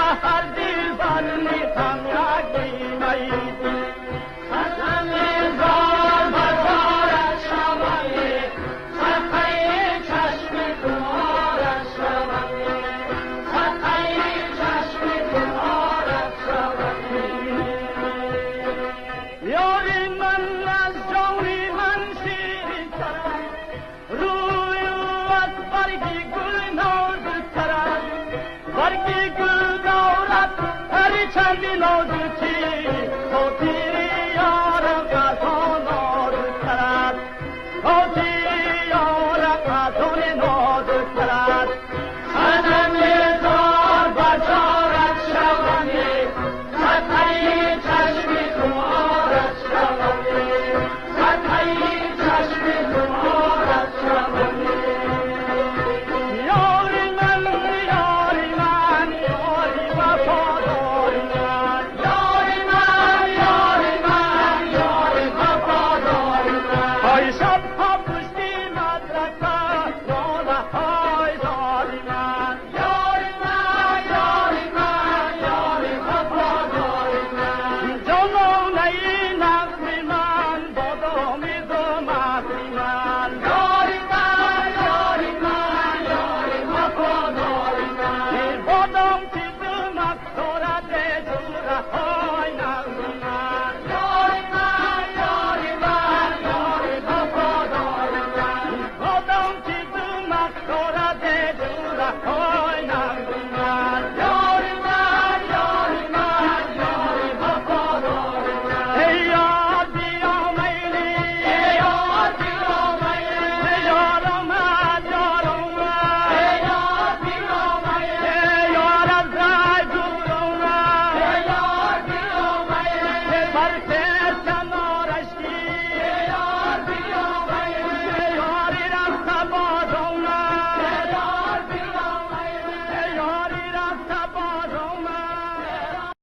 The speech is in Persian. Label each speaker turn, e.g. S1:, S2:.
S1: هر دیوانی هم رگی میدی حسن زار بزارت شمانی صفحه چشم کنارت شمانی صفحه چشم کنارت شمانی یاری من از جوری من شیرین ترم روی از برگی گل نازکترم برگی گل دارد هر چندی نازکی خاطری یارم از آن نازکترد خاطری یارم از آن نازکترد صنم زار بزارت شمانی صفحه چشم کنارت شمانی صفحه چشم کنارت شمانی یاری من یاری من یاری وفاداری من یاری من یاری من یاری وفاداری من های شب ها پشتی مدرسه ناله های داری من یاری من یاری من یاری وفاداری من جانانه ای نغمه من بادامیز و مغزی من یاری من یاری من یاری وفاداری من این بادام